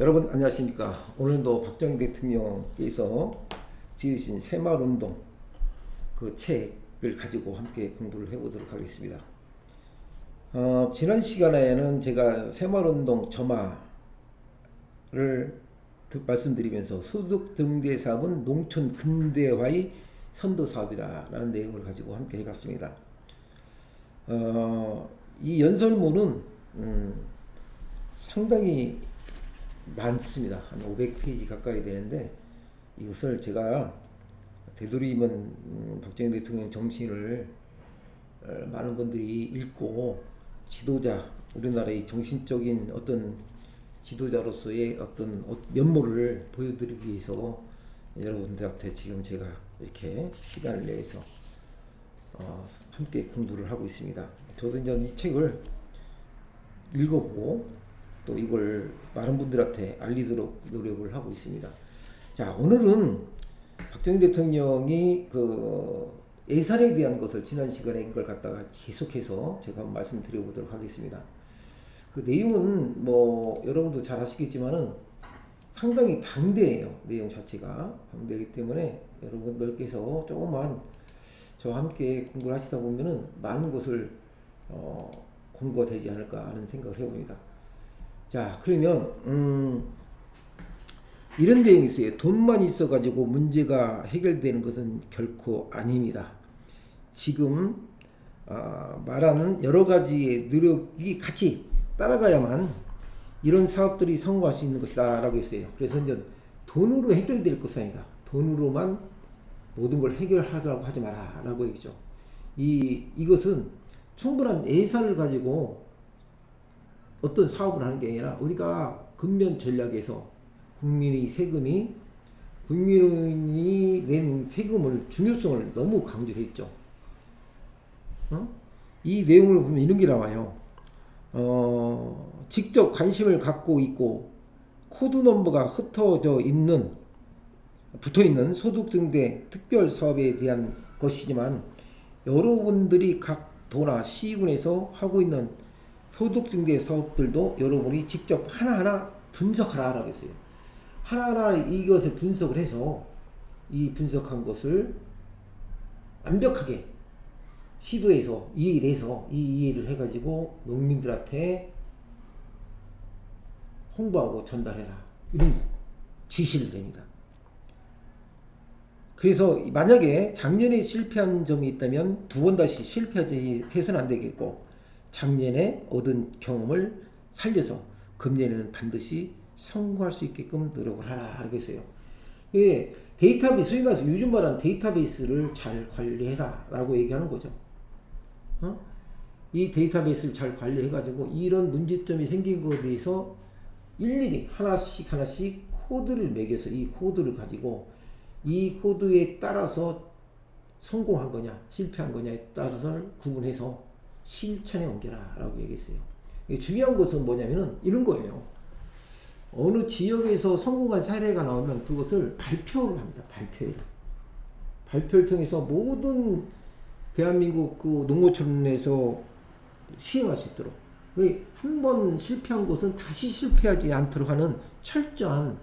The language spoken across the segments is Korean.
여러분 안녕하십니까. 오늘도 박정희 대통령께서 지으신 새마을운동 그 책을 가지고 함께 공부를 해보도록 하겠습니다. 지난 시간에는 제가 새마을운동 점화를 말씀드리면서 소득 등대 사업은 농촌 근대화의 선도 사업이다 라는 내용을 가지고 함께 해봤습니다. 이 연설문은 상당히 많습니다. 한 500페이지 가까이 되는데 이것을 제가 되도록이면 박정희 대통령 정신을 많은 분들이 읽고 지도자, 우리나라의 정신적인 어떤 지도자로서의 어떤 면모를 보여드리기 위해서 여러분들한테 지금 제가 이렇게 시간을 내서 함께 공부를 하고 있습니다. 저도 이제 이 책을 읽어보고 또 이걸 많은 분들한테 알리도록 노력을 하고 있습니다. 자, 오늘은 박정희 대통령이 그 예산에 대한 것을 지난 시간에 이걸 갖다가 계속해서 제가 한번 말씀드려보도록 하겠습니다. 그 내용은 뭐 여러분도 잘 아시겠지만은 상당히 방대해요. 내용 자체가 방대하기 때문에 여러분들께서 조금만 저와 함께 공부를 하시다 보면은 많은 것을 공부가 되지 않을까 하는 생각을 해봅니다. 자, 그러면 이런 내용이 있어요. 돈만 있어가지고 문제가 해결되는 것은 결코 아닙니다. 지금 말하는 여러 가지의 노력이 같이 따라가야만 이런 사업들이 성공할 수 있는 것이다 라고 했어요. 그래서 이제 돈으로 해결될 것이 아니다. 돈으로만 모든 걸 해결하라고 하지 마라 라고 얘기죠. 이것은 충분한 예산을 가지고 어떤 사업을 하는 게 아니라 우리가 근면 전략에서 국민이 낸 세금을 중요성을 너무 강조를 했죠. 이 내용을 보면 이런 게 나와요. 직접 관심을 갖고 있고 코드 넘버가 붙어 있는 소득 등대 특별 사업에 대한 것이지만 여러분들이 각 도나 시군에서 하고 있는 소득 증대 사업들도 여러분이 직접 하나하나 분석하라 라고 했어요. 하나하나 이것을 분석을 해서 이 분석한 것을 완벽하게 시도해서 이해해서 이해를 해가지고 농민들한테 홍보하고 전달해라 이런 지시를 됩니다. 그래서 만약에 작년에 실패한 점이 있다면 두 번 다시 실패하지 해서는 안 되겠고 작년에 얻은 경험을 살려서 금년에는 반드시 성공할 수 있게끔 노력을 하라 하겠어요. 데이터베이스, 소위 말해서 요즘 말하는 데이터베이스를 잘 관리해라 라고 얘기하는 거죠. 이 데이터베이스를 잘 관리해가지고 이런 문제점이 생긴 것에 대해서 일일이 하나씩 코드를 매겨서 이 코드를 가지고 이 코드에 따라서 성공한 거냐 실패한 거냐에 따라서 구분해서 실천에 옮겨라 라고 얘기했어요. 중요한 것은 뭐냐면은 이런 거예요. 어느 지역에서 성공한 사례가 나오면 그것을 발표를 합니다. 발표를 통해서 모든 대한민국 그 농어촌에서 시행할 수 있도록 한 번 실패한 것은 다시 실패하지 않도록 하는 철저한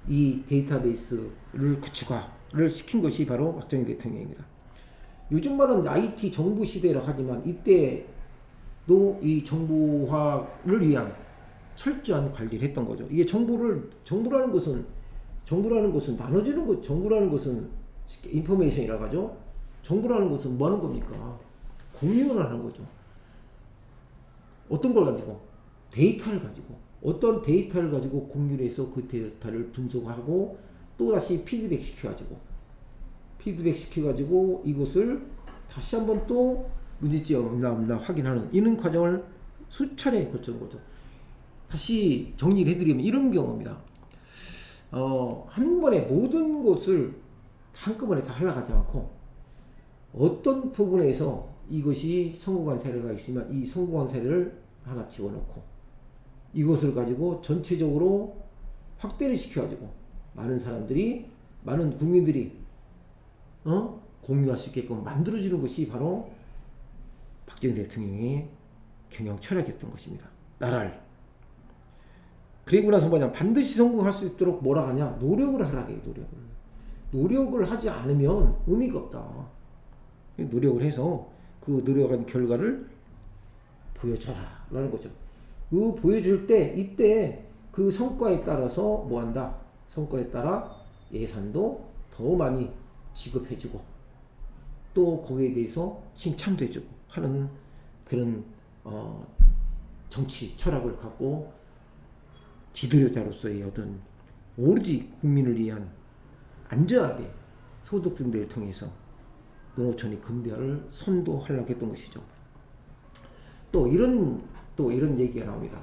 이 데이터베이스를 구축화를 시킨 것이 바로 박정희 대통령입니다. 요즘 말은 IT 정부 시대라고 하지만 이때도 이 정보화를 위한 철저한 관리를 했던 거죠. 이게 정부라는 것은 나눠주는 것, 정부라는 것은 인포메이션이라고 하죠. 정부라는 것은 뭐 하는 겁니까? 공유를 하는 거죠. 어떤 걸 가지고? 데이터를 가지고. 어떤 데이터를 가지고 공유를 해서 그 데이터를 분석하고 또 다시 피드백 시켜가지고 이것을 다시 한번 또 문제점 없나 확인하는 이런 과정을 수차례 거치는 거죠. 다시 정리를 해드리면 이런 경우입니다. 한 번에 모든 것을 한꺼번에 다 하려고 하지 않고 어떤 부분에서 이것이 성공한 사례가 있으면 이 성공한 사례를 하나 집어넣고 이것을 가지고 전체적으로 확대를 시켜가지고 많은 국민들이 공유할 수 있게끔 만들어주는 것이 바로 박정희 대통령의 경영 철학이었던 것입니다. 나라를 그리고 나서 뭐냐, 반드시 성공할 수 있도록 뭐라 하냐, 노력을 하라게. 노력을 하지 않으면 의미가 없다. 노력을 해서 그 노력한 결과를 보여줘라 라는 거죠. 그 보여줄 때, 이때 그 성과에 따라서 뭐 한다, 성과에 따라 예산도 더 많이 지급해주고 또 거기에 대해서 칭찬도 해주고 하는 그런 정치 철학을 갖고 지도자로서의 어떤 오로지 국민을 위한 안전하게 소득 등대를 통해서 농어촌이 근대화를 선도하려고 했던 것이죠. 또 이런 얘기가 나옵니다.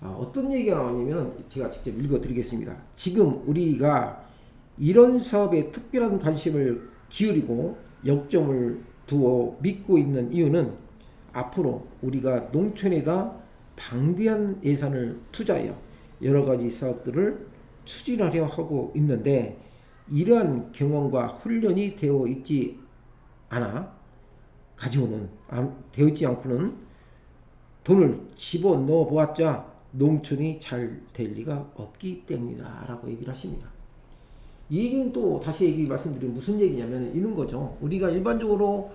어떤 얘기가 나오냐면 제가 직접 읽어드리겠습니다. 지금 우리가 이런 사업에 특별한 관심을 기울이고 역점을 두어 믿고 있는 이유는 앞으로 우리가 농촌에다 방대한 예산을 투자하여 여러 가지 사업들을 추진하려 하고 있는데, 이러한 경험과 훈련이 되어 있지 않고는 돈을 집어넣어 보았자 농촌이 잘 될 리가 없기 때문이다 라고 얘기를 하십니다. 이 얘기는 또 다시 말씀드리면 무슨 얘기냐면 이런 거죠. 우리가 일반적으로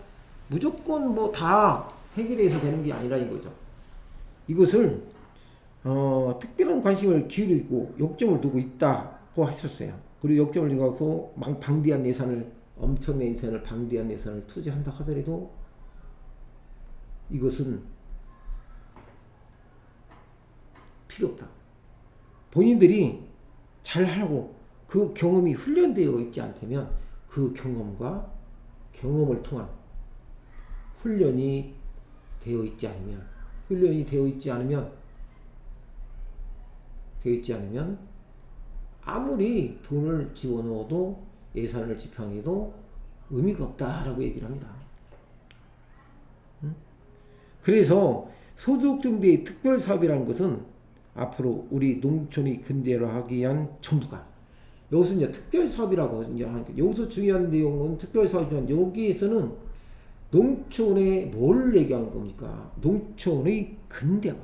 무조건 뭐 다 해결해서 되는 게 아니라 이거죠. 이것을 특별한 관심을 기울이고 역점을 두고 있다고 하셨어요. 그리고 역점을 두고 방대한 예산을, 엄청난 예산을, 방대한 예산을 투자한다 하더라도 이것은 필요 없다. 본인들이 잘하고 그 경험이 훈련되어 있지 않다면 그 경험을 통한 훈련이 되어 있지 않으면 아무리 돈을 집어넣어도 예산을 집행해도 의미가 없다라고 얘기를 합니다. 그래서 소득증대의 특별사업이라는 것은 앞으로 우리 농촌이 근대화하기 위한 정부가, 여기서 이제 특별사업이라고 이제 하니까 여기서 중요한 내용은 특별사업이지만 여기에서는 농촌에 뭘 얘기하는 겁니까? 농촌의 근대화.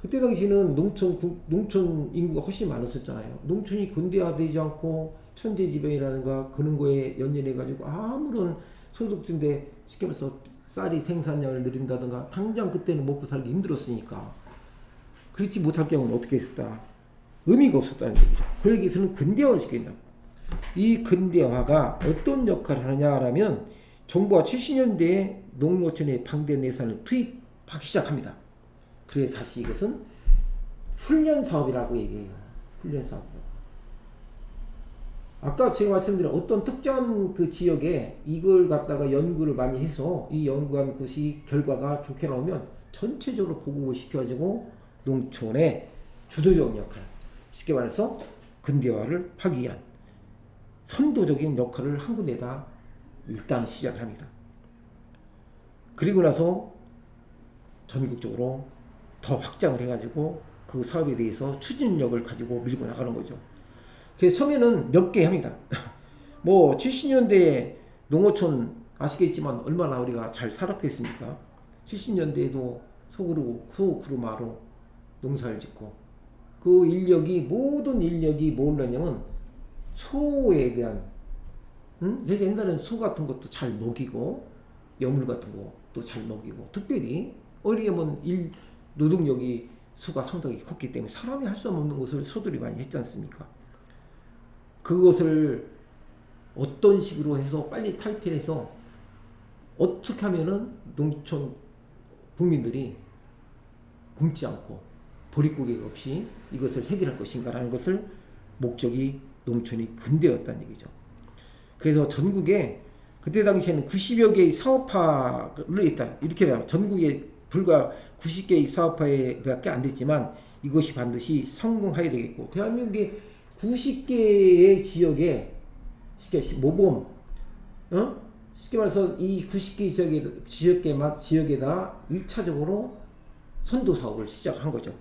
그때 당시는 농촌 인구가 훨씬 많았었잖아요. 농촌이 근대화되지 않고 천재지변이라든가 그런 거에 연연해가지고 아무런 소득주인데 쉽게 말해서 쌀이 생산량을 늘린다든가 당장 그때는 먹고 살기 힘들었으니까 그렇지 못할 경우는 어떻게 했었다? 의미가 없었다는 얘기죠. 그러기 위해서는 근대화를 시킨다. 이 근대화가 어떤 역할을 하냐라면 정부가 70년대에 농어촌에 방대한 예산을 투입하기 시작합니다. 그래서 다시 이것은 훈련사업이라고 얘기해요. 훈련사업. 아까 제가 말씀드린 어떤 특정 그 지역에 이걸 갖다가 연구를 많이 해서 이 연구한 것이 결과가 좋게 나오면 전체적으로 보급을 시켜가지고 농촌의 주도적 역할, 쉽게 말해서 근대화를 하기 위한 선도적인 역할을 한 군데다 일단 시작을 합니다. 그리고 나서 전국적으로 더 확장을 해가지고 그 사업에 대해서 추진력을 가지고 밀고 나가는 거죠. 그래서 처음에는 몇 개 합니다. 뭐 70년대에 농어촌 아시겠지만 얼마나 우리가 잘 살았겠습니까? 70년대에도 소그루마로 농사를 짓고 그 모든 인력이 뭐냐면 소에 대한 그래서 옛날에는 소 같은 것도 잘 먹이고 여물 같은 것도 잘 먹이고 특별히 어리게 보면 노동력이 소가 상당히 컸기 때문에 사람이 할 수 없는 것을 소들이 많이 했지 않습니까? 그것을 어떤 식으로 해서 빨리 탈피해서 어떻게 하면은 농촌 국민들이 굶지 않고 보릿고개 없이 이것을 해결할 것인가라는 것을 목적이 농촌이 근대였다는 얘기죠. 그래서 전국에 그때 당시에는 90여 개의 사업화를 했다. 이렇게 나와. 전국에 불과 90개의 사업화밖에 안 됐지만 이것이 반드시 성공해야 되겠고 대한민국의 90개의 지역에 모범 쉽게 말해서 이 90개 지역에다 1차적으로 선도 사업을 시작한 거죠.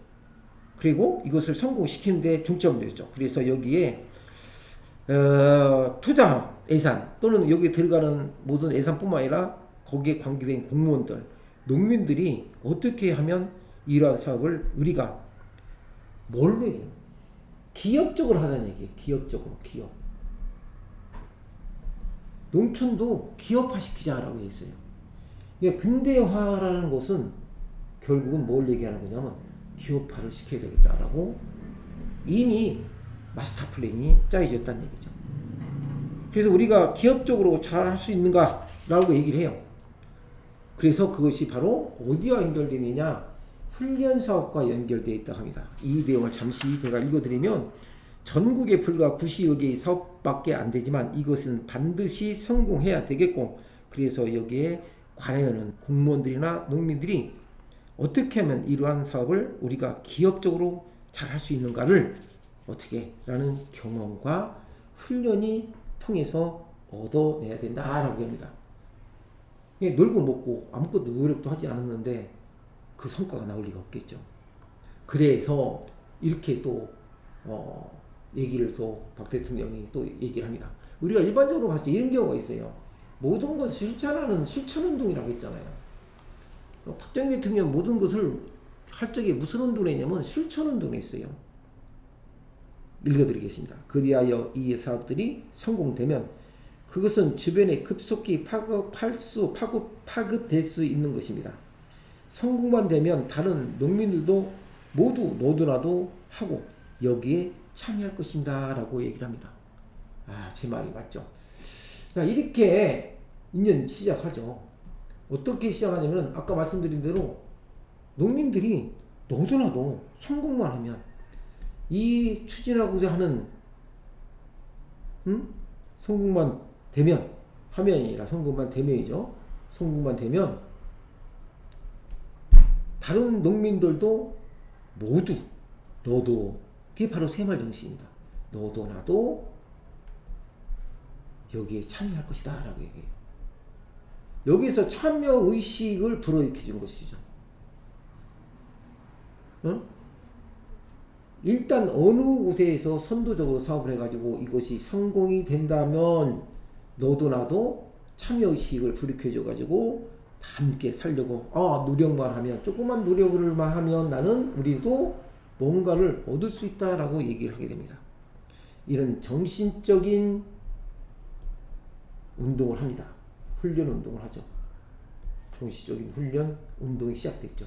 그리고 이것을 성공시키는데 중점을 뒀죠. 그래서 여기에 투자 예산 또는 여기에 들어가는 모든 예산뿐만 아니라 거기에 관계된 공무원들, 농민들이 어떻게 하면 이러한 사업을 우리가 뭘로 얘기해요? 기업적으로 하자는 얘기예요. 기업적으로. 기업. 농촌도 기업화 시키자라고 했어요. 그러니까 근대화라는 것은 결국은 뭘 얘기하는 거냐면 기업화를 시켜야 되겠다라고 이미 마스터 플랜이 짜여졌다는 얘기죠. 그래서 우리가 기업적으로 잘 할 수 있는가라고 얘기를 해요. 그래서 그것이 바로 어디와 연결되느냐? 훈련 사업과 연결되어 있다고 합니다. 이 내용을 잠시 제가 읽어드리면 전국에 불과 90여 개의 사업밖에 안 되지만 이것은 반드시 성공해야 되겠고, 그래서 여기에 관하여는 공무원들이나 농민들이 어떻게 하면 이러한 사업을 우리가 기업적으로 잘 할 수 있는가를 어떻게 라는 경험과 훈련이 통해서 얻어내야 된다라고 합니다. 놀고 먹고 아무것도 노력도 하지 않았는데 그 성과가 나올 리가 없겠죠. 그래서 이렇게 또 얘기를 또 박 대통령이 또 얘기를 합니다. 우리가 일반적으로 봤을 때 이런 경우가 있어요. 모든 것을 실천하는 실천운동이라고 했잖아요. 박정희 대통령 모든 것을 할 적에 무슨 운동을 했냐면 실천운동을 했어요. 읽어드리겠습니다. 그리하여 이 사업들이 성공되면 그것은 주변에 급속히 파급될 수 있는 것입니다. 성공만 되면 다른 농민들도 모두 너도나도 하고 여기에 참여할 것입니다 라고 얘기를 합니다. 제 말이 맞죠? 이렇게 인연 시작하죠. 어떻게 시작하냐면 아까 말씀드린 대로 농민들이 너도나도 성공만 하면 이 추진하고자 하는 성공만 되면 하면이라 성공만 되면이죠. 성공만 되면 다른 농민들도 모두 너도, 그게 바로 새마을 정신입니다. 너도 나도 여기에 참여할 것이다 라고 얘기해요. 여기서 참여의식을 불어일으켜 준 것이죠. 일단 어느 곳에서 선도적으로 사업을 해가지고 이것이 성공이 된다면 너도 나도 참여의식을 불이켜줘가지고 함께 살려고 노력만 하면, 조그만 노력을만 하면 나는 우리도 뭔가를 얻을 수 있다라고 얘기를 하게 됩니다. 이런 정신적인 운동을 합니다. 훈련 운동을 하죠. 정신적인 훈련 운동이 시작됐죠.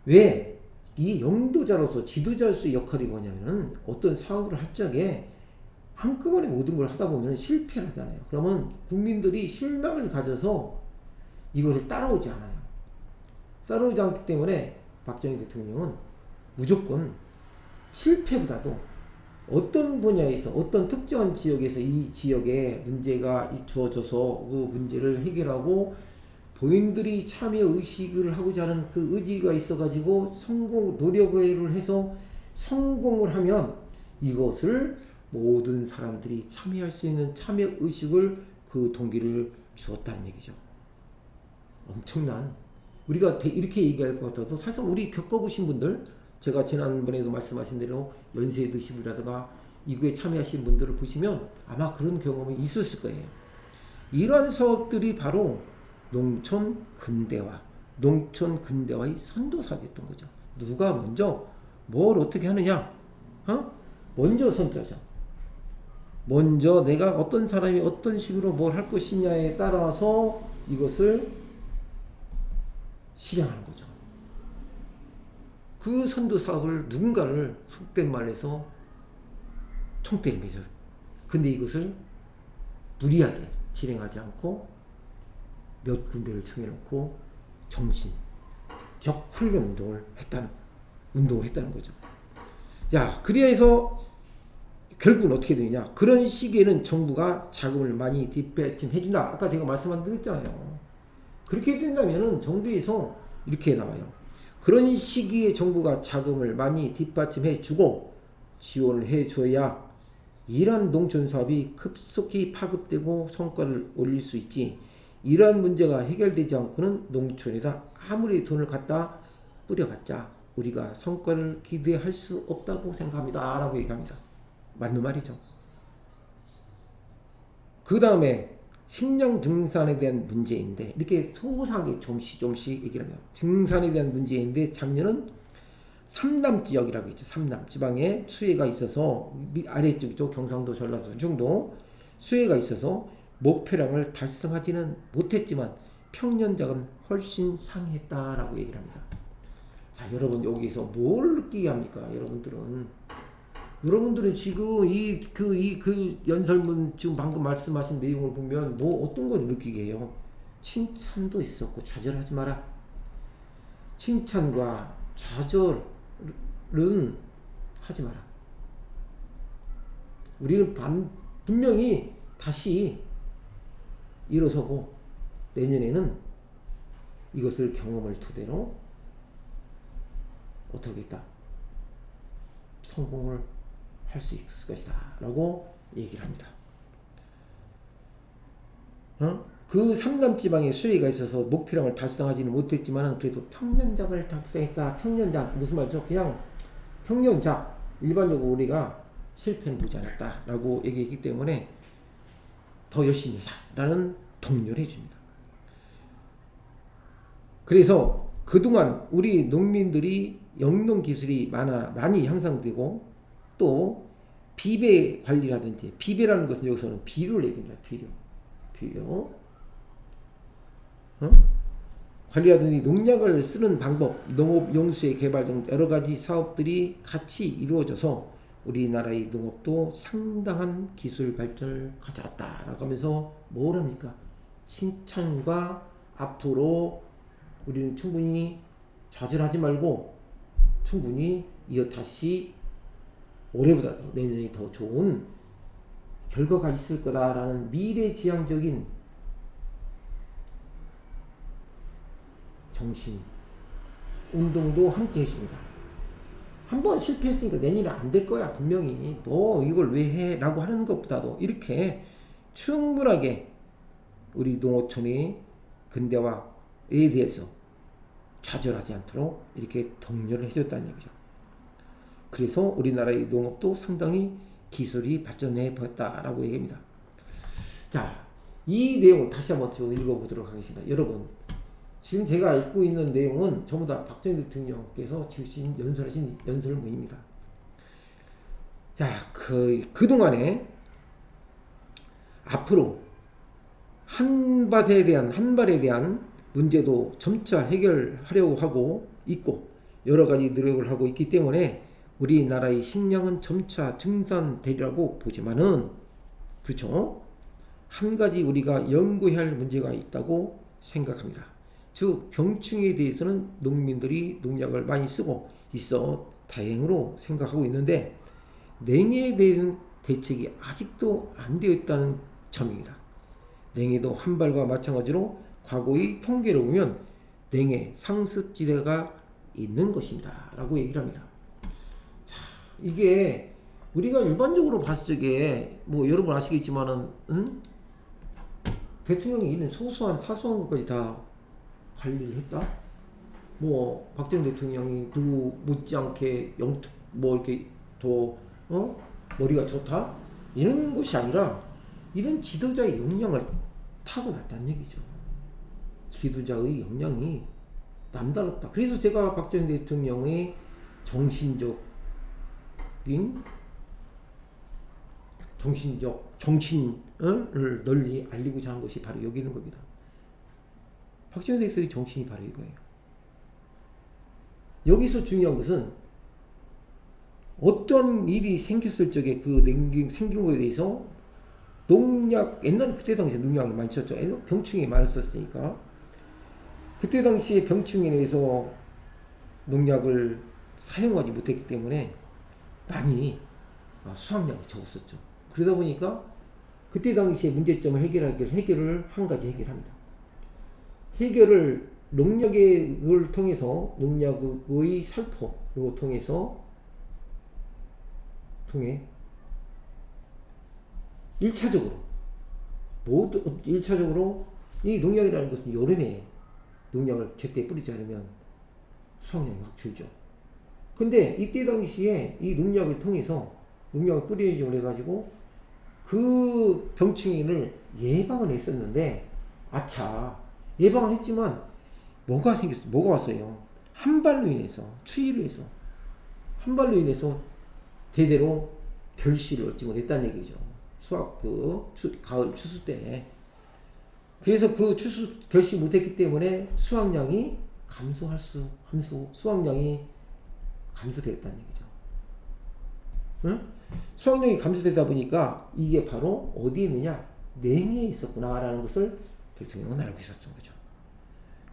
왜? 이 영도자로서 지도자로서의 역할이 뭐냐면 어떤 사업을 할 적에 한꺼번에 모든 걸 하다 보면 실패를 하잖아요. 그러면 국민들이 실망을 가져서 이것을 따라오지 않아요. 따라오지 않기 때문에 박정희 대통령은 무조건 실패보다도 어떤 분야에서 어떤 특정한 지역에서 이 지역에 문제가 주어져서 그 문제를 해결하고 본인들이 참여의식을 하고자 하는 그 의지가 있어가지고 노력을 해서 성공을 하면 이것을 모든 사람들이 참여할 수 있는 참여의식을 그 동기를 주었다는 얘기죠. 엄청난, 우리가 이렇게 얘기할 것 같아도 사실 우리 겪어보신 분들, 제가 지난번에도 말씀하신 대로 연세 드신 분이라든가 이거에 참여하신 분들을 보시면 아마 그런 경험이 있었을 거예요. 이러한 사업들이 바로 농촌 근대화의 선도사업이었던 거죠. 누가 먼저 뭘 어떻게 하느냐? 먼저 선자죠. 먼저 내가 어떤 사람이 어떤 식으로 뭘 할 것이냐에 따라서 이것을 실행하는 거죠. 그 선도 사업을 누군가를 속된 말해서 총대를 매죠. 근데 이것을 무리하게 진행하지 않고 몇 군데를 정해놓고 정신적 훈련 운동을 했다는 거죠. 자, 그래서 결국은 어떻게 되느냐? 그런 시기에는 정부가 자금을 많이 뒷받침해준다. 아까 제가 말씀드렸잖아요. 그렇게 된다면은 정부에서 이렇게 나와요. 그런 시기에 정부가 자금을 많이 뒷받침해주고 지원을 해줘야 이러한 농촌 사업이 급속히 파급되고 성과를 올릴 수 있지. 이러한 문제가 해결되지 않고는 농촌에다 아무리 돈을 갖다 뿌려봤자 우리가 성과를 기대할 수 없다고 생각합니다 라고 얘기합니다. 맞는 말이죠. 그 다음에 식량 증산에 대한 문제인데 이렇게 소소하게 조금씩 얘기를 합니다. 증산에 대한 문제인데 작년은 삼남 지역이라고 있죠. 삼남 지방에 수해가 있어서 아래쪽이죠. 경상도, 전라도, 충청도 수해가 있어서 목표량을 달성하지는 못했지만 평년작은 훨씬 상했다라고 얘기를 합니다. 자, 여러분 여기서 뭘 느끼게 합니까? 여러분들은 지금 그 연설문 지금 방금 말씀하신 내용을 보면 뭐 어떤 걸 느끼게 해요? 칭찬도 있었고 좌절하지 마라. 칭찬과 좌절은 하지 마라. 우리는 분명히 다시 일어서고 내년에는 이것을 경험을 토대로 어떻게 했다? 성공을 할 수 있을 것이다 라고 얘기를 합니다. 그 삼남지방에 수해가 있어서 목표량을 달성하지는 못했지만 그래도 평년작을 달성했다. 평년작 무슨 말이죠? 그냥 평년작, 일반적으로 우리가 실패는 보지 않았다 라고 얘기했기 때문에 더 열심히 하자 라는 독려를 해줍니다. 그래서 그동안 우리 농민들이 영농 기술이 많이 향상되고 또 비배 관리라든지, 비배라는 것은 여기서는 비료를 얘기합니다. 비료 관리라든지 농약을 쓰는 방법, 농업 용수의 개발 등 여러 가지 사업들이 같이 이루어져서 우리나라의 농업도 상당한 기술 발전을 가져왔다라고 하면서 뭘 합니까? 칭찬과 앞으로 우리는 충분히 좌절하지 말고 충분히 이어 다시 올해보다 내년이 더 좋은 결과가 있을 거다라는 미래지향적인 정신, 운동도 함께 해줍니다. 한번 실패했으니까 내년에 안 될 거야. 분명히 뭐 이걸 왜 해? 라고 하는 것보다도 이렇게 충분하게 우리 농어촌의 근대화에 대해서 좌절하지 않도록 이렇게 독려를 해줬다는 얘기죠. 그래서 우리나라의 농업도 상당히 기술이 발전해 보였다라고 얘기합니다. 자, 이 내용을 다시 한번 읽어보도록 하겠습니다. 여러분, 지금 제가 읽고 있는 내용은 전부 다 박정희 대통령께서 지으신 연설하신 연설문입니다. 자, 그동안에 앞으로 한발에 대한 문제도 점차 해결하려고 하고 있고 여러 가지 노력을 하고 있기 때문에 우리나라의 식량은 점차 증산되리라고 보지만은 그렇죠. 한 가지 우리가 연구해야 할 문제가 있다고 생각합니다. 즉 병충해에 대해서는 농민들이 농약을 많이 쓰고 있어 다행으로 생각하고 있는데 냉해에 대한 대책이 아직도 안 되어 있다는 점입니다. 냉해도 한발과 마찬가지로 과거의 통계를 보면 냉해 상습지대가 있는 것입니다 라고 얘기를 합니다. 자, 이게 우리가 일반적으로 봤을 적에 뭐 여러분 아시겠지만은 대통령이 이런 사소한 것까지 다 관리를 했다. 뭐 박정희 대통령이 누구 못지않게 뭐 이렇게 더 머리가 좋다 이런 것이 아니라 이런 지도자의 역량을 타고났다는 얘기죠. 지도자의 역량이 남다르다. 그래서 제가 박정희 대통령의 정신을 널리 알리고자 하는 것이 바로 여기 있는 겁니다. 박정희 대통령의 정신이 바로 이거예요. 여기서 중요한 것은 어떤 일이 생겼을 적에 생긴 것에 대해서 농약, 옛날 그때 당시에 농약을 많이 쳤죠. 병충해 많았었으니까. 그때 당시에 병충해에 대해서 농약을 사용하지 못했기 때문에 많이 수확량이 적었었죠. 그러다 보니까 그때 당시에 문제점을 해결을 한 가지 해결합니다. 해결을 농약을 통해서 농약의 살포로 통해 1차적으로 이 농약이라는 것은 여름에 농약을 제때 뿌리지 않으면 수확량이 확 줄죠. 근데 이때 당시에 이 농약을 통해서 농약을 뿌리려고 해가지고 그 병충해를 예방을 했었는데 예방을 했지만 뭐가 왔어요? 한발로 인해서 추위로 해서 한 발로 인해서 대대로 결실을 얻지 못했다는 얘기죠. 수확 가을 추수 때. 그래서 그 추수 결실 못했기 때문에 수확량이 수확량이 감소됐다는 얘기죠. 응? 수확량이 감소되다 보니까 이게 바로 어디에 있느냐? 냉해에 있었구나라는 것을 대통령은 알고 있었던 거죠.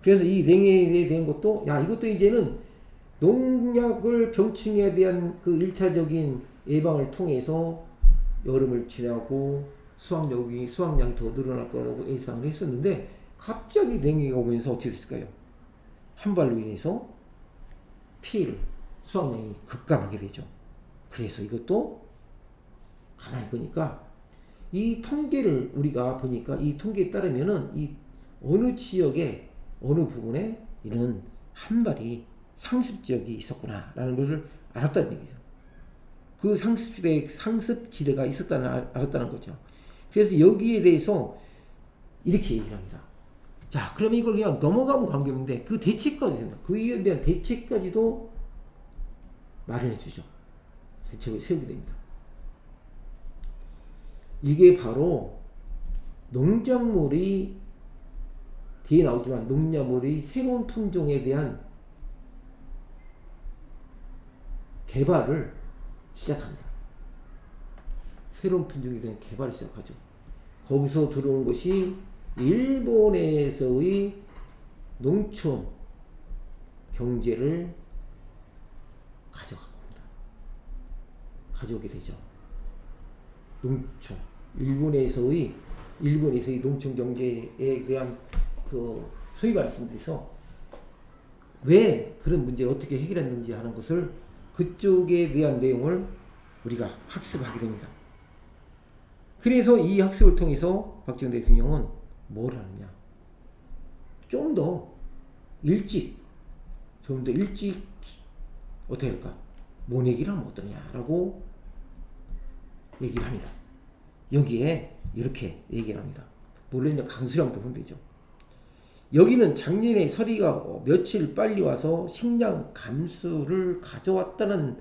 그래서 이 냉해에 대한 것도, 이것도 이제는 농약을 병충해에 대한 그 1차적인 예방을 통해서 여름을 지나고 수확량이 더 늘어날 거라고 예상을 했었는데, 갑자기 냉해가 오면서 어떻게 됐을까요? 한 발로 인해서 수확량이 급감하게 되죠. 그래서 이것도 가만히 보니까 이 통계를 우리가 보니까 이 통계에 따르면은 이 어느 지역에 어느 부분에 이런 한 발이 상습지역이 있었구나라는 것을 알았다는 얘기죠. 그 상습지대가 알았다는 거죠. 그래서 여기에 대해서 이렇게 얘기를 합니다. 자, 그러면 이걸 그냥 넘어가면 관계없는데 그 대책까지 됩니다. 그에 대한 대책까지도 마련해 주죠. 대책을 세우게 됩니다. 이게 바로 농작물이 뒤에 나오지만 농작물의 새로운 품종에 대한 개발을 시작합니다. 새로운 품종에 대한 개발을 시작하죠. 거기서 들어온 것이 일본에서의 농촌 경제를 가져오게 되죠. 농촌. 일본에서의 농촌 경제에 대한 소위 말씀드려서 왜 그런 문제를 어떻게 해결했는지 하는 것을 그쪽에 대한 내용을 우리가 학습하게 됩니다. 그래서 이 학습을 통해서 박지원 대통령은 뭘 하느냐? 좀 더 일찍 어떻게 할까? 뭔 얘기를 하면 어떠냐라고 얘기를 합니다. 여기에 이렇게 얘기를 합니다. 물론 이제 강수량도 혼되죠. 여기는 작년에 서리가 며칠 빨리 와서 식량 감소를 가져왔다는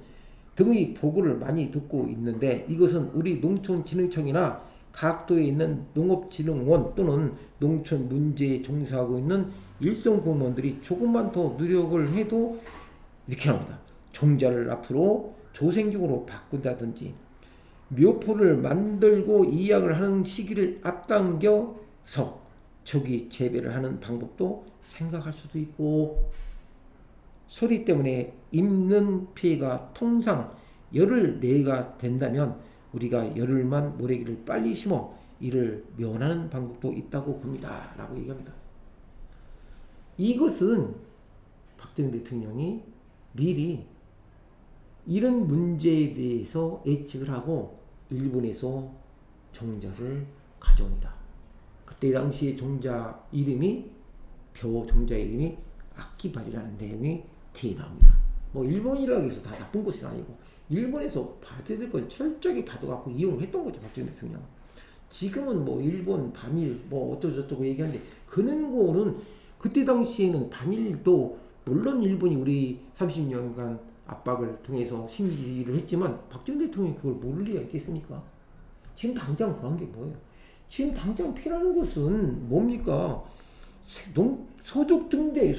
등의 보고를 많이 듣고 있는데, 이것은 우리 농촌진흥청이나 각도에 있는 농업진흥원 또는 농촌 문제에 종사하고 있는 일선 공무원들이 조금만 더 노력을 해도 이렇게 합니다. 종자를 앞으로 조생종으로 바꾼다든지 묘포를 만들고 이양을 하는 시기를 앞당겨서 초기 재배를 하는 방법도 생각할 수도 있고, 소리 때문에 입는 피해가 통상 열흘 내가 된다면 우리가 열흘만 모래기를 빨리 심어 이를 면하는 방법도 있다고 봅니다 라고 얘기합니다. 이것은 박정희 대통령이 미리 이런 문제에 대해서 예측을 하고 일본에서 종자를 가져옵니다. 그때 당시에 종자 이름이 아키바리라는 내용이 뒤에 나옵니다. 뭐 일본이라고 해서 다 나쁜 것은 아니고 일본에서 받아야 될 건 철저히 받아갖고 이용을 했던 거죠, 박정희 대통령. 지금은 뭐 일본 반일 뭐 어쩌고저쩌고 얘기하는데, 그런 거는 그때 당시에는 반일도 물론 일본이 우리 30년간 압박을 통해서 심기를 했지만 박정희 대통령이 그걸 모를 리가 있겠습니까? 지금 당장 그런 게 뭐예요? 지금 당장 필요한 것은 뭡니까? 소득 증대를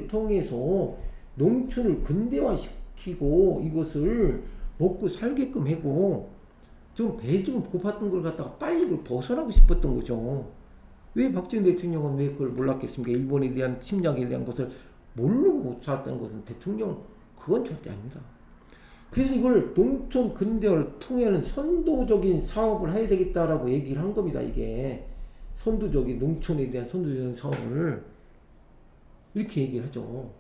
통해서 농촌을 근대화시키고 이것을 먹고 살게끔 하고 좀 배 좀 고팠던 걸 갖다가 빨리 그걸 벗어나고 싶었던 거죠. 왜 박정희 대통령은 왜 그걸 몰랐겠습니까? 일본에 대한 침략에 대한 것을 모르고 살았다는 것은 그건 절대 아닙니다. 그래서 이걸 농촌 근대화를 통해는 선도적인 사업을 해야 되겠다라고 얘기를 한 겁니다. 이게 농촌에 대한 선도적인 사업을 이렇게 얘기를 하죠.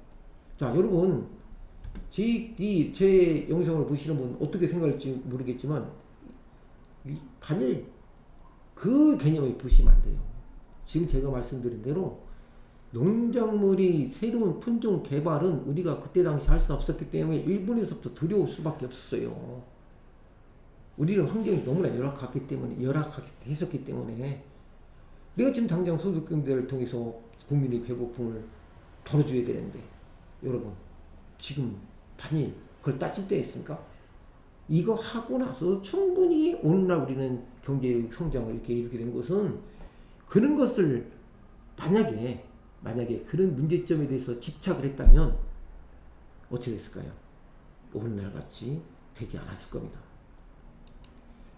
자, 여러분, 제 영상을 보시는 분 어떻게 생각할지 모르겠지만 반일 그 개념을 보시면 안 돼요. 지금 제가 말씀드린 대로 농작물이 새로운 품종 개발은 우리가 그때 당시 할 수 없었기 때문에 일본에서부터 두려울 수밖에 없었어요. 우리는 환경이 너무나 열악했었기 때문에 내가 지금 당장 소득경제를 통해서 국민의 배고픔을 덜어줘야 되는데, 여러분 지금 반일 그걸 따질 때였습니까? 이거 하고 나서 충분히 오늘날 우리는 경제 성장을 이렇게 된 것은 그런 것을 만약에 그런 문제점에 대해서 집착을 했다면 어떻게 됐을까요? 오늘날 같이 되지 않았을 겁니다.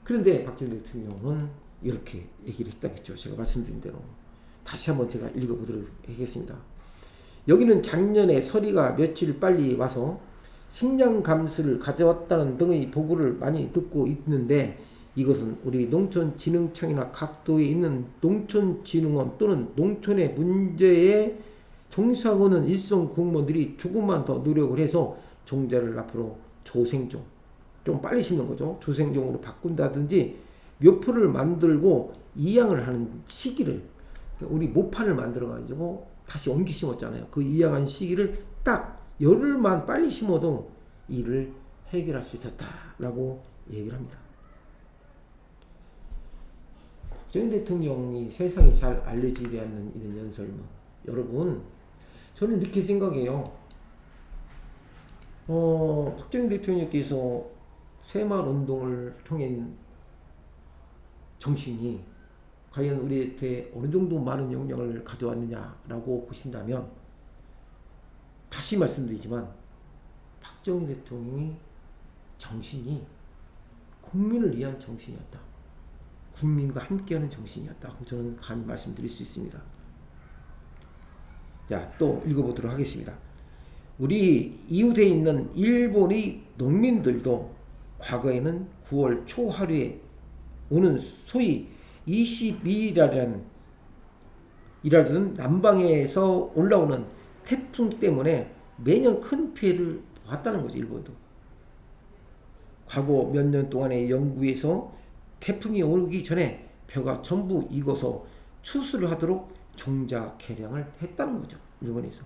그런데 박정희 대통령은 이렇게 얘기를 했다겠죠. 제가 말씀드린 대로. 다시 한번 제가 읽어보도록 하겠습니다. 여기는 작년에 서리가 며칠 빨리 와서 식량 감수를 가져왔다는 등의 보고를 많이 듣고 있는데 이것은 우리 농촌진흥청이나 각도에 있는 농촌진흥원 또는 농촌의 문제에 종사하고 있는 일선 공무원들이 조금만 더 노력을 해서 종자를 앞으로 조생종, 좀 빨리 심는 거죠. 조생종으로 바꾼다든지 묘포를 만들고 이양을 하는 시기를, 우리 모판을 만들어 가지고 다시 옮기 심었잖아요. 그 이양한 시기를 딱 열흘만 빨리 심어도 이를 해결할 수 있었다라고 얘기를 합니다. 박정희 대통령이 세상에 잘 알려지지 않는 이런 연설문, 여러분 저는 이렇게 생각해요. 박정희 대통령께서 새마을운동을 통해 정신이 과연 우리한테 어느 정도 많은 영향을 가져왔느냐라고 보신다면 다시 말씀드리지만 박정희 대통령이 정신이 국민을 위한 정신이었다. 국민과 함께하는 정신이었다. 저는 감히 말씀드릴 수 있습니다. 자, 또 읽어보도록 하겠습니다. 우리 이웃에 있는 일본의 농민들도 과거에는 9월 초하루에 오는 소위 22일이라는 남방에서 올라오는 태풍 때문에 매년 큰 피해를 봤다는 거죠. 일본도. 과거 몇 년 동안의 연구에서 태풍이 오기 전에 벼가 전부 익어서 추수를 하도록 종자 개량을 했다는 거죠. 일본에서.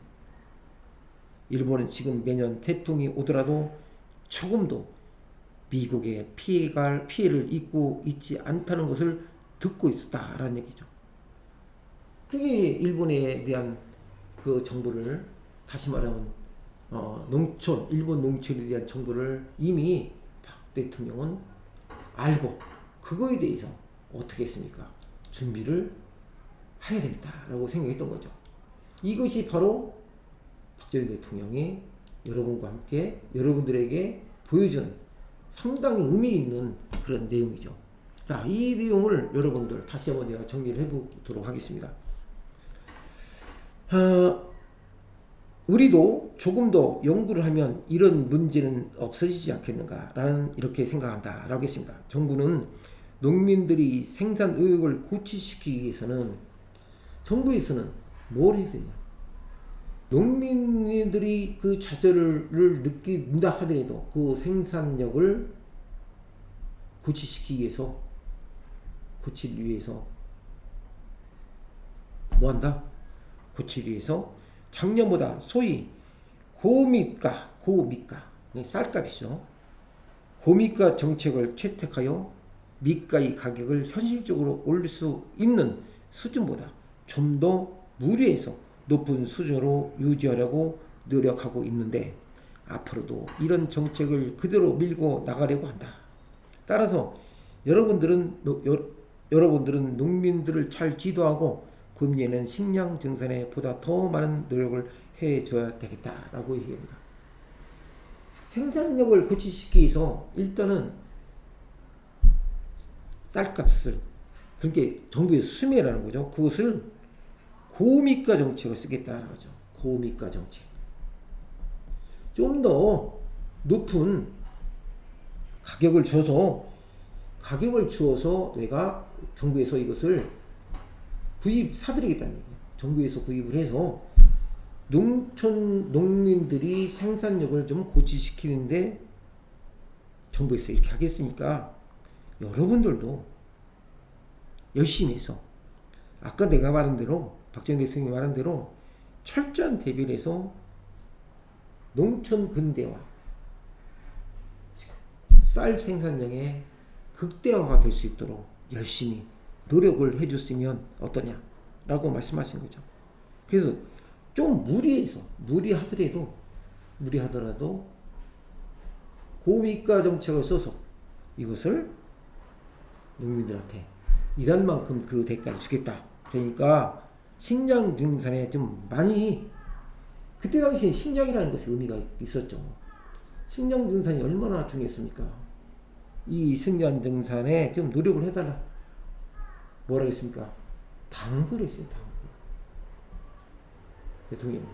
일본은 지금 매년 태풍이 오더라도 조금도 미국의 피해를 입고 있지 않다는 것을 듣고 있었다라는 얘기죠. 그게 일본에 대한 그 정보를, 다시 말하면 일본 농촌에 대한 정보를 이미 박 대통령은 알고 그거에 대해서 어떻게 했습니까? 준비를 해야 되겠다라고 생각했던 거죠. 이것이 바로 박정희 대통령이 여러분과 함께 여러분들에게 보여준 상당히 의미 있는 그런 내용이죠. 자, 이 내용을 여러분들 다시 한번 내가 정리를 해보도록 하겠습니다. 우리도 조금 더 연구를 하면 이런 문제는 없어지지 않겠는가라는 이렇게 생각한다라고 했습니다. 정부는 농민들이 생산 의욕을 고취시키기 위해서는 정부에서는 뭘 해야 되냐? 농민들이 그 좌절을 느낀다 하더라도 그 생산력을 고치기 위해서 뭐 한다? 고치기 위해서 작년보다 소위 고미가 쌀값이죠. 고미가 정책을 채택하여 밀가의 가격을 현실적으로 올릴 수 있는 수준보다 좀 더 무리해서 높은 수준으로 유지하려고 노력하고 있는데 앞으로도 이런 정책을 그대로 밀고 나가려고 한다. 따라서 여러분들은 농민들을 잘 지도하고 금년에는 식량 증산에 보다 더 많은 노력을 해줘야 되겠다라고 얘기합니다. 생산력을 고치시키기 위해서 일단은 쌀값을, 그러니까 정부의 수매라는 거죠. 그것을 고미가 정책을 쓰겠다는 거죠. 고미가 정책. 좀 더 높은 가격을 주어서 내가 정부에서 이것을 사드리겠다는 얘기예요. 정부에서 구입을 해서 농민들이 생산력을 좀 고치시키는데 정부에서 이렇게 하겠으니까 여러분들도 열심히 해서 아까 내가 말한 대로, 박정희 대통령이 말한 대로 철저한 대비를 해서 농촌 근대화, 쌀 생산량의 극대화가 될 수 있도록 열심히 노력을 해줬으면 어떠냐라고 말씀하신 거죠. 그래서 좀 무리하더라도 고미가 정책을 써서 이것을 농민들한테 일한 만큼 그 대가를 주겠다. 그러니까 식량 증산에 좀 많이, 그때 당시에 식량이라는 것이 의미가 있었죠. 식량 증산이 얼마나 중요했습니까? 이 식량 증산에 좀 노력을 해달라. 뭐라 했습니까? 당부를 했어요. 당부. 대통령.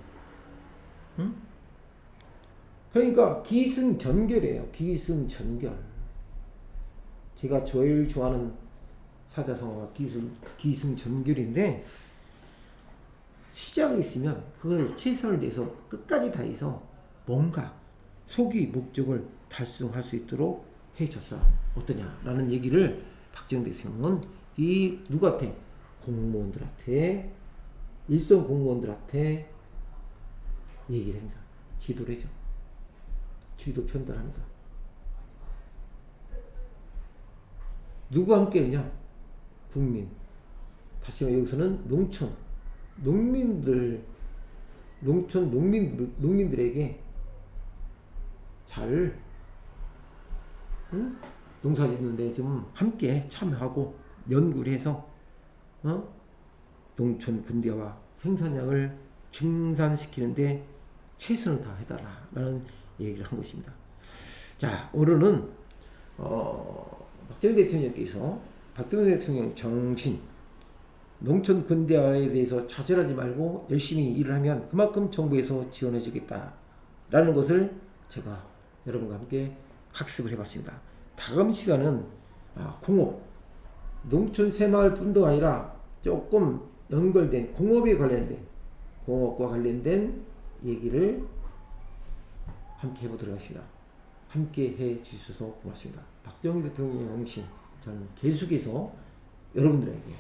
응? 그러니까 기승전결이에요. 기승전결. 제가 제일 좋아하는 사자성어가 기승전결인데, 시작이 있으면 그걸 최선을 다해서 끝까지 다해서 뭔가 소기 목적을 달성할 수 있도록 해줬어. 어떠냐라는 얘기를 박정희 대통령은 이 누구한테? 공무원들한테, 일선 공무원들한테 얘기를 합니다. 지도를 해줘. 지도 편달합니다. 누구와 함께 하냐? 국민. 다시 말해 여기서는 농민들에게 잘, 응? 농사 짓는데 좀 함께 참여하고 연구를 해서 농촌 근대화 생산량을 증산시키는데 최선을 다해달라라는 얘기를 한 것입니다. 자, 오늘은 박정희 대통령 정신, 농촌 근대화에 대해서 좌절하지 말고 열심히 일을 하면 그만큼 정부에서 지원해 주겠다라는 것을 제가 여러분과 함께 학습을 해봤습니다. 다음 시간은 공업, 농촌 새마을뿐도 아니라 조금 연결된 공업과 관련된 얘기를 함께 해보도록 하겠습니다. 함께 해 주셔서 고맙습니다. 박정희 대통령의 정신, 저는 계속해서 여러분들에게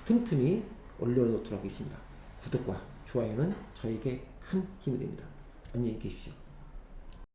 틈틈이 올려놓도록 하겠습니다. 구독과 좋아요는 저에게 큰 힘이 됩니다. 안녕히 계십시오.